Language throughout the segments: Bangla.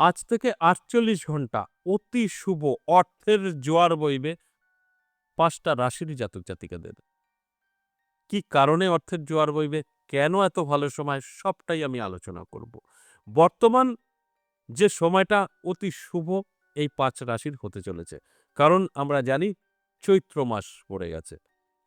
আজ থেকে ৪৮ ঘন্টা অতি শুভ অর্থের জোয়ার বইবে ৫টা রাশির জাতক জাতিকাদের। কি কারণে অর্থের জোয়ার বইবে? কেন এত ভালো সময়? সবটাই আমি আলোচনা করব। বর্তমান যে সময়টা অতি শুভ এই ৫ রাশির হতে চলেছে। কারণ আমরা জানি চৈত্র মাস পড়ে গেছে।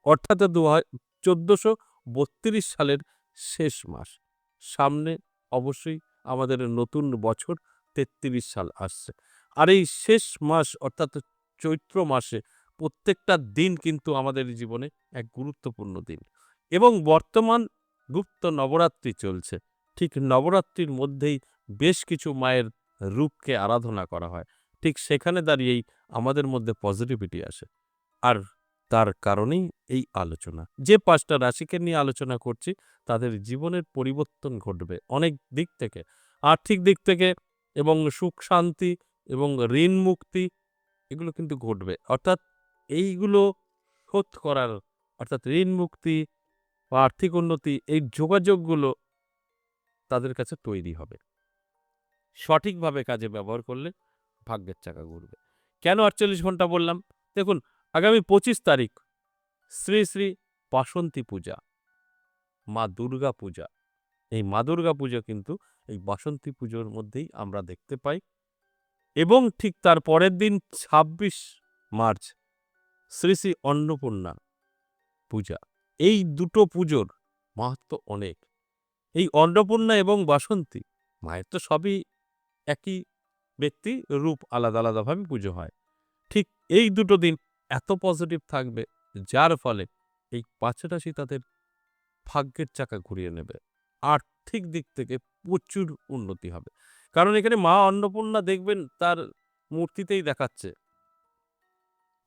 অর্থাৎ ১৪৩২ সালের শেষ মাস। সামনে অবশ্যই আমাদের নতুন বছর ৩৩ সাল আসছে। আর এই শেষ মাস অর্থাৎ চৈত্র মাসে প্রত্যেকটা দিন কিন্তু আমাদের জীবনে এক গুরুত্বপূর্ণ দিন। এবং বর্তমান গুপ্ত নবরাত্রি চলছে। ঠিক নবরাত্রির মধ্যেই বেশ কিছু মায়ের রূপকে আরাধনা করা হয়। ঠিক সেখানে দাঁড়িয়েই আমাদের মধ্যে পজিটিভিটি আসে। আর তার কারণেই এই আলোচনা। যে ৫ টা রাশিকে নিয়ে আলোচনা করছি, তাদের জীবনের পরিবর্তন ঘটবে অনেক দিক থেকে। আর্থিক দিক থেকে এবং সুখ-শান্তি এবং ঋণ মুক্তি এগুলো কিন্তু ঘটবে। অর্থাৎ এইগুলো শোধ করার অর্থাৎ ঋণ মুক্তি বা আর্থিক উন্নতি এই যোগাযোগগুলো তাদের কাছে তৈরি হবে। সঠিকভাবে কাজে ব্যবহার করলে ভাগ্যের চাকা ঘুরবে। কেন ৪৮ ঘন্টা বললাম? দেখুন আগামী ২৫ তারিখ শ্রী, শ্রী বাসন্তী পূজা, মা দুর্গা পূজা। এই মা দুর্গা পূজা কিন্তু এই বাসন্তী পুজোর মধ্যেই আমরা দেখতে পাই এবং ঠিক তার পরের দিন ২৬ মার্চ শ্রী, শ্রী অন্নপূর্ণা পূজা। এই দুটো পুজোর মাহাত্ম্য অনেক। এই অন্নপূর্ণা এবং বাসন্তী মায়ের তো সবই একই ব্যক্তি, রূপ আলাদা, আলাদাভাবে পুজো হয়। ঠিক এই দুটো দিন এত পজিটিভ থাকবে যার ফলে এই ৫ রাশি তাদের ভাগ্যের চাকা ঘুরিয়ে নেবে। আর্থিক দিক থেকে প্রচুর উন্নতি হবে। কারণ এখানে মা অন্নপূর্ণা দেখবেন তার মূর্তিতেই দেখাচ্ছে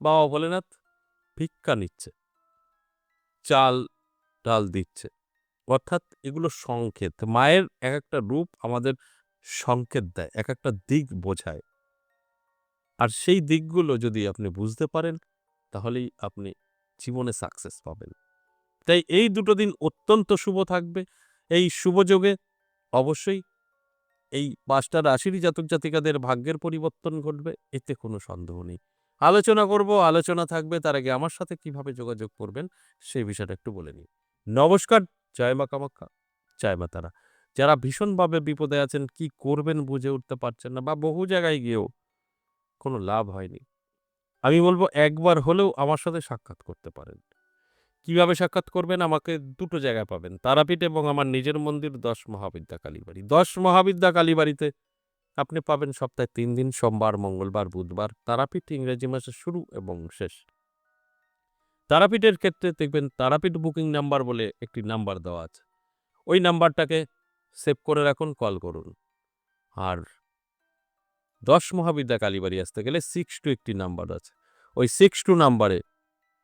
বাবা ভোলেনাথ ভিক্ষা নিচ্ছে, চাল ডাল দিচ্ছে। অর্থাৎ এগুলো সংকেত। মায়ের একেকটা রূপ আমাদের সংকেত দেয়, একেকটা দিক বোঝায়। আর সেই দিকগুলো যদি আপনি বুঝতে পারেন তাহলেই আপনি জীবনে সাকসেস পাবেন। তাই এই দুটো দিন অত্যন্ত শুভ থাকবে। এই শুভ যোগে অবশ্যই এই ৫ টা রাশিরই জাতক জাতিকাদের ভাগ্যের পরিবর্তন ঘটবে, এতে কোনো সন্দেহ নেই। আলোচনা করব, আলোচনা থাকবে। তার আগে আমার সাথে কিভাবে যোগাযোগ করবেন সেই বিষয়টা একটু বলে নিই। নমস্কার, জয় মা কামাখ্যা, জয় মা তারা। যারা ভীষণভাবে বিপদে আছেন, কি করবেন বুঝে উঠতে পারছেন না বা বহু জায়গায় গিয়েও কোনো লাভ হয়নি। আমি বলব একবার হলেও আমার সাথে সাক্ষাৎ করতে পারেন। কিভাবে সাক্ষাৎ করবেন? আমাকে দুটো জায়গায় পাবেন। তারাপীঠ এবং আমার নিজের মন্দির ১০ মহাবিদ্যা কালীবাড়ি। ১০ মহাবিদ্যা কালীবাড়িতে আপনি পাবেন সপ্তাহে ৩ দিন সোমবার, মঙ্গলবার, বুধবার। তারাপীঠ ইংরেজি মাসের শুরু এবং শেষ। তারাপীঠের ক্ষেত্রে দেখবেন তারাপীঠ বুকিং নাম্বার বলে একটি নাম্বার দেওয়া আছে। ওই নাম্বারটাকে সেভ করে রাখুন, কল করুন। আর ১০ মহাবিদ্যা কালীবাড়ি আসতে গেলে 62 একটি নাম্বার আছে। ওই 62 নাম্বারে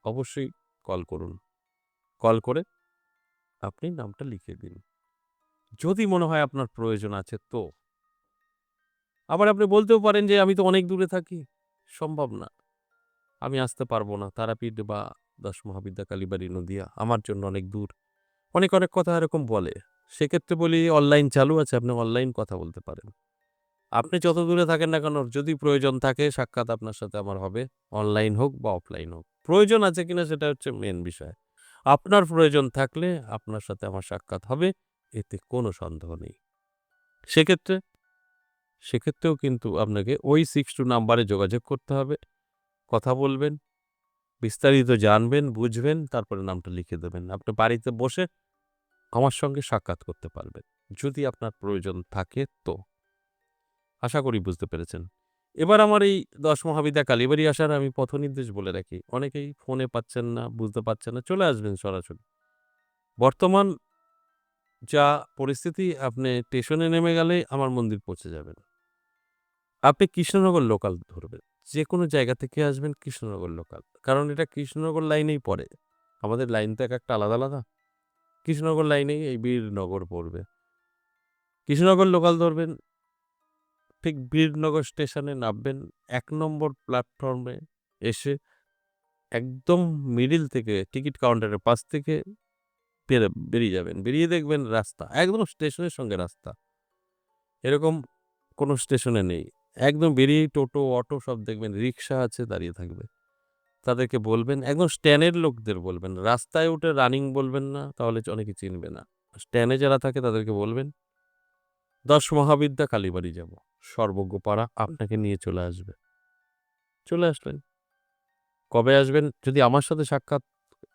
অবশ্যই কল করুন। কল করে আপনি নামটা লিখে দিন। যদি মনে হয় আপনার প্রয়োজন আছে তো। আবার আপনি বলতেও পারেন যে, "আমি তো অনেক দূরে থাকি, সম্ভব না। আমি আসতে পারব না। তারাপীঠ বা ১০ মহাবিদ্যা কালীবাড়ি নদীয়া আমার জন্য অনেক দূর।" অনেক, অনেক কথা এরকম বলে। সেক্ষেত্রে বলি অনলাইন চালু আছে, আপনি অনলাইন কথা বলতে পারেন। আপনি যত দূরে থাকেন না কেন, যদি প্রয়োজন থাকে সাক্ষাৎ আপনার সাথে আমার হবে। অনলাইন হোক বা অফলাইন হোক। প্রয়োজন আছে কিনা সেটা হচ্ছে মেইন বিষয়। আপনার প্রয়োজন থাকলে আপনার সাথে আমার সাক্ষাৎ হবে। এতে কোনো সন্দেহ নেই। সেক্ষেত্রে সেক্ষেত্রেও কিন্তু আপনাকে ওই 62 নাম্বারে যোগাযোগ করতে হবে। কথা বলবেন, বিস্তারিত জানবেন, বুঝবেন, তারপরে নামটা লিখে দেবেন। আপনি বাড়িতে বসে আমার সঙ্গে সাক্ষাৎ করতে পারবেন। যদি আপনার প্রয়োজন থাকে তো। আশা করি বুঝতে পেরেছেন। এবার আমার এই ১০ মহাবিদ্যা কালীবাড়ি আসার আমি পথনির্দেশ বলে রাখি। অনেকেই ফোনে পাচ্ছেন না, বুঝতে পারছেন না, চলে আসবেন সরাসরি। বর্তমান যা পরিস্থিতি, আপনি স্টেশনে নেমে গেলেই আমার মন্দির পৌঁছে যাবেন। আপনি কৃষ্ণনগর লোকাল ধরবেন। যেকোনো জায়গা থেকে আসবেন কৃষ্ণনগর লোকাল। কারণ এটা কৃষ্ণনগর লাইনেই পড়ে। আমাদের লাইন তো একেকটা আলাদা, আলাদা। কৃষ্ণনগর লাইনেই এই বীরনগর পড়বে। কৃষ্ণনগর লোকাল ধরবেন, ঠিক বীরনগর স্টেশনে নামবেন। ১ নম্বর প্ল্যাটফর্মে এসে একদম মিডল থেকে টিকিট কাউন্টারের পাশ থেকে বেরিয়ে যাবেন। বেরিয়ে দেখবেন রাস্তা, একদম স্টেশনের সঙ্গে রাস্তা। এরকম কোনো স্টেশনে নেই। একদম বেরিয়েই টোটো, অটো সব দেখবেন, রিক্সা আছে দাঁড়িয়ে থাকবে। তাদেরকে বলবেন, একদম স্ট্যান্ডের লোকদের বলবেন। রাস্তায় উঠে রানিং বলবেন না, তাহলে অনেকে চিনবে না। স্ট্যান্ডে যারা থাকে তাদেরকে বলবেন, ১০ মহাবিদ্যা কালীবাড়ি যাব। সর্বজ্ঞপাড়া আপনাকে নিয়ে চলে আসবে। চলে আসলেন। কবে আসবেন? যদি আমার সাথে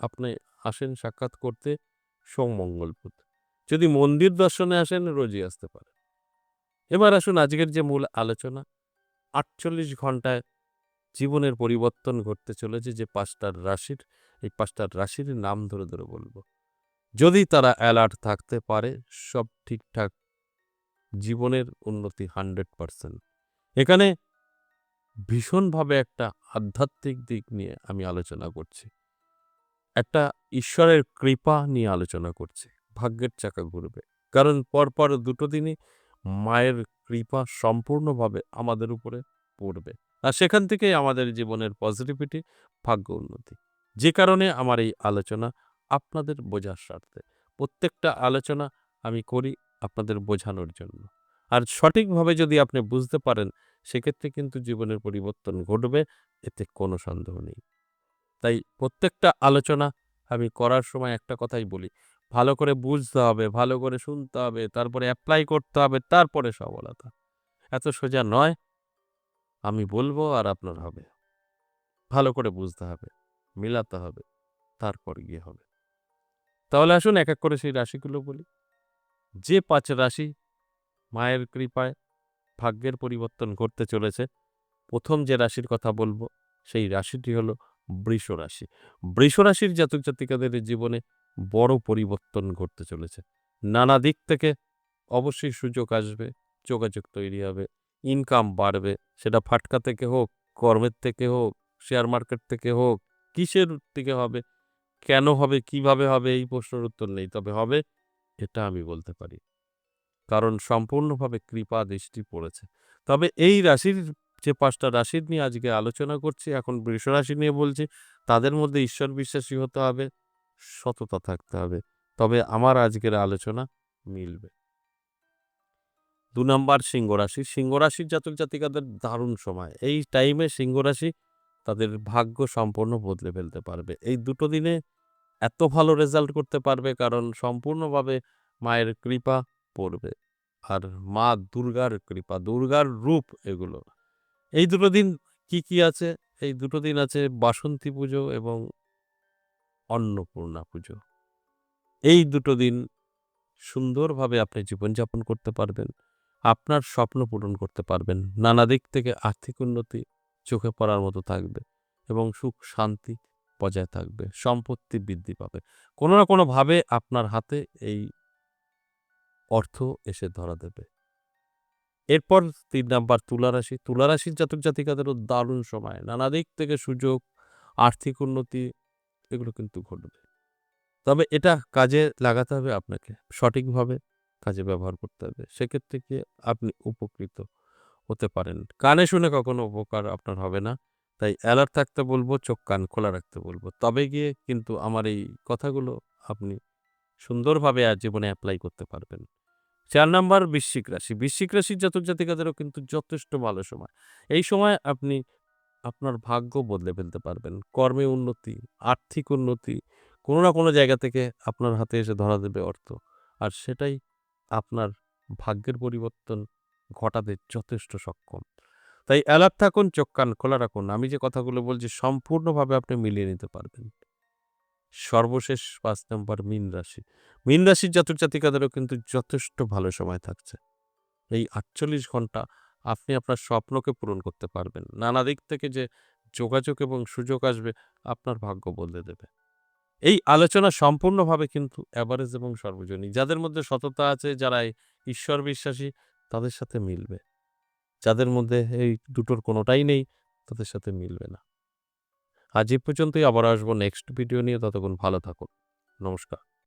আপনি আসেন সাক্ষাৎ করতে, সোম, মঙ্গল, বুধ। যদি মন্দির দর্শনে আসেন, রোজই আসতে পারেন। এবার আসুন আজকের যে মূল আলোচনা। ৪৮ ঘন্টায় জীবনের পরিবর্তন ঘটতে চলেছে যে ৫টা রাশির, এই ৫টা রাশির নাম ধরে ধরে বলব। যদি তারা অ্যালার্ট থাকতে পারে, সব ঠিকঠাক, জীবনের উন্নতি 100%। এখানে ভীষণভাবে একটা আধ্যাত্মিক দিক নিয়ে আমি আলোচনা করছি। একটা ঈশ্বরের কৃপা নিয়ে আলোচনা করছি। ভাগ্যের চাকা ঘুরবে। কারণ পরপর ২টো দিনই মায়ের কৃপা সম্পূর্ণভাবে আমাদের উপরে পড়বে। আর সেখান থেকেই আমাদের জীবনের পজিটিভিটি, ভাগ্য উন্নতি। যে কারণে আমার এই আলোচনা আপনাদের বোঝার স্বার্থে। প্রত্যেকটা আলোচনা আমি করি আপনাদের বোঝানোর জন্য। আর সঠিকভাবে যদি আপনি বুঝতে পারেন, সেক্ষেত্রে কিন্তু জীবনের পরিবর্তন ঘটবে, এতে কোনো সন্দেহ নেই। তাই প্রত্যেকটা আলোচনা আমি করার সময় একটা কথাই বলি, ভালো করে বুঝতে হবে, ভালো করে শুনতে হবে, তারপরে এপ্লাই করতে হবে, তারপরে সফলতা। এত সোজা নয়, আমি বলবো আর আপনার হবে। ভালো করে বুঝতে হবে, মিলাতে হবে, তারপর গিয়ে হবে। তাহলে আসুন এক এক করে সেই রাশিগুলো বলি। যে ৫ রাশি মায়ের কৃপায় ভাগ্যের পরিবর্তন ঘটতে চলেছে, ১ম যে রাশির কথা বলবো, সেই রাশিটি হলো বৃষ রাশি। বৃষ রাশির জাতক জাতিকাদের জীবনে বড় পরিবর্তন ঘটতে চলেছে। নানা দিক থেকে অবশ্যই সুযোগ আসবে, যোগাযোগ তৈরি হবে, ইনকাম বাড়বে। সেটা ফাটকা থেকে হোক, কর্মের থেকে হোক, শেয়ার মার্কেট থেকে হোক, কিসের থেকে হবে, কেন হবে, কিভাবে হবে, এই প্রশ্নের উত্তর নেই। তবে হবে, এটা আমি বলতে পারি। কারণ সম্পূর্ণভাবে কৃপা দৃষ্টি পড়েছে। তবে এই রাশির যে ৫টা রাশির নিয়ে আজকে আলোচনা করছি, এখন বৃষ রাশি নিয়ে বলছি, তাদের মধ্যে ঈশ্বর বিশ্বাসী হতে হবে, সততা থাকতে হবে। তবে আমার আজকের আলোচনা মিলবে। ২ নাম্বার সিংহ রাশি। সিংহ রাশির জাতক জাতিকাদের দারুণ সময়। এই টাইমে সিংহ রাশি তাদের ভাগ্য সম্পূর্ণ বদলে ফেলতে পারবে। এই ২টো দিনে এত ভালো রেজাল্ট করতে পারবে, কারণ সম্পূর্ণভাবে মায়ের কৃপা পড়বে। আর মা দুর্গার কৃপা, দুর্গার রূপ এগুলো। এই ২টো দিন কি আছে? এই ২টো দিন আছে বাসন্তী পুজো এবং অন্নপূর্ণা পুজো। এই ২টো দিন সুন্দরভাবে আপনি জীবনযাপন করতে পারবেন। আপনার স্বপ্ন পূরণ করতে পারবেন। নানা দিক থেকে আর্থিক উন্নতি চোখে পড়ার মতো থাকবে এবং সুখ শান্তি বজায় থাকবে। সম্পত্তি বৃদ্ধি পাবে। কোনো না কোনোভাবে আপনার হাতে এই অর্থ এসে ধরা দেবে। এরপর ৩ নাম্বার তুলা রাশি। তুলা রাশির জাতক জাতিকাদেরও দারুণ সময়। নানা দিক থেকে সুযোগ, আর্থিক উন্নতি এগুলো কিন্তু ঘটবে। তবে এটা কাজে লাগাতে হবে আপনাকে। সঠিকভাবে কাজে ব্যবহার করতে হবে। সেক্ষেত্রে গিয়ে আপনি উপকৃত হতে পারেন। কানে শুনে কখনো উপকার আপনার হবে না। তাই অ্যালার্ট থাকতে বলব, চোখ কান খোলা রাখতে বলব। তবে গিয়ে কিন্তু আমার এই কথাগুলো আপনি সুন্দরভাবে জীবনে এপ্লাই করতে পারবেন। ৪ নাম্বার বৃশ্চিক রাশি। বৃশ্চিক রাশির জাতক জাতিকাদেরও কিন্তু যথেষ্ট ভালো সময়। এই সময় আপনি আপনার ভাগ্য বদলে ফেলতে পারবেন। কর্মে উন্নতি, আর্থিক উন্নতি, কোনো না কোনো জায়গা থেকে আপনার হাতে এসে ধরা দেবে অর্থ। আর সেটাই আপনার ভাগ্যের পরিবর্তন ঘটাতে যথেষ্ট সক্ষম। তাই অ্যালার্ট থাকুন, চোখ কান খোলা রাখুন। আমি যে কথাগুলো বলছি সম্পূর্ণভাবে আপনি মিলিয়ে নিতে পারবেন। সর্বশেষ ৫ নাম্বার মীন রাশি। মীন রাশির জাতক জাতিকাদেরও কিন্তু যথেষ্ট ভালো সময় থাকছে। এই ৪৮ ঘন্টা আপনি আপনার স্বপ্নকে পূরণ করতে পারবেন। নানা দিক থেকে যে যোগাযোগ এবং সুযোগ আসবে, আপনার ভাগ্য বদলে দেবে। এই আলোচনা সম্পূর্ণভাবে কিন্তু এভারেজ এবং সর্বজনীন। যাদের মধ্যে সততা আছে, যারা ঈশ্বর বিশ্বাসী, তাদের সাথে মিলবে। যাদের মধ্যে এই দুটোর কোনোটাই নেই, তাদের সাথে মিলবে না। আজ এ পর্যন্তই, আবার আসবো নেক্সট ভিডিও নিয়ে। ততক্ষণ ভালো থাকুন। নমস্কার।